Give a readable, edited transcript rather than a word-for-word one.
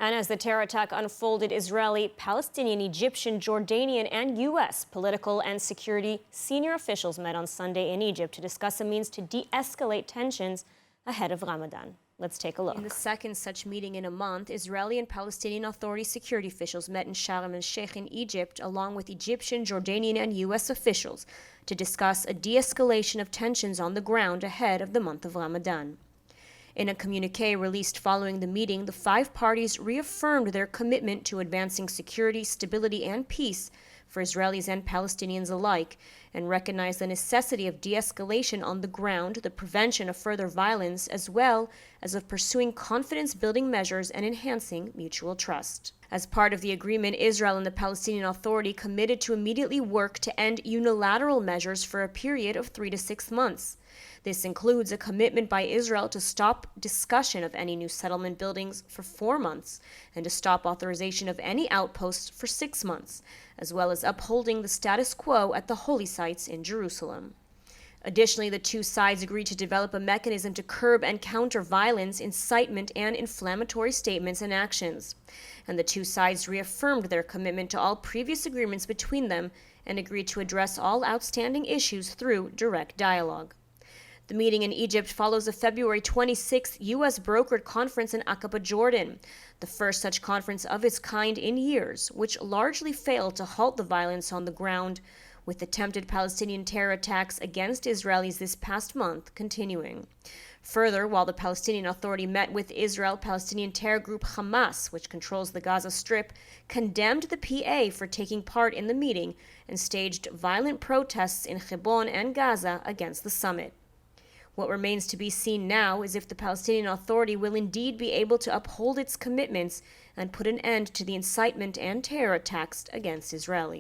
And as the terror attack unfolded, Israeli, Palestinian, Egyptian, Jordanian, and U.S. political and security senior officials met on Sunday in Egypt to discuss a means to de-escalate tensions ahead of Ramadan. Let's take a look. In the second such meeting in a month, Israeli and Palestinian Authority security officials met in Sharm el-Sheikh in Egypt, along with Egyptian, Jordanian, and U.S. officials, to discuss a de-escalation of tensions on the ground ahead of the month of Ramadan. In a communiqué released following the meeting, the five parties reaffirmed their commitment to advancing security, stability, and peace for Israelis and Palestinians alike, and recognized the necessity of de-escalation on the ground, the prevention of further violence, as well as of pursuing confidence-building measures and enhancing mutual trust. As part of the agreement, Israel and the Palestinian Authority committed to immediately work to end unilateral measures for a period of 3 to 6 months. This includes a commitment by Israel to stop discussion of any new settlement buildings for 4 months and to stop authorization of any outposts for 6 months, as well as upholding the status quo at the holy sites in Jerusalem. Additionally, the two sides agreed to develop a mechanism to curb and counter violence, incitement, and inflammatory statements and actions. And the two sides reaffirmed their commitment to all previous agreements between them and agreed to address all outstanding issues through direct dialogue. The meeting in Egypt follows a February 26th U.S. brokered conference in Aqaba, Jordan, the first such conference of its kind in years, which largely failed to halt the violence on the ground, with attempted Palestinian terror attacks against Israelis this past month continuing. Further, while the Palestinian Authority met with Israel, Palestinian terror group Hamas, which controls the Gaza Strip, condemned the PA for taking part in the meeting and staged violent protests in Hebron and Gaza against the summit. What remains to be seen now is if the Palestinian Authority will indeed be able to uphold its commitments and put an end to the incitement and terror attacks against Israelis.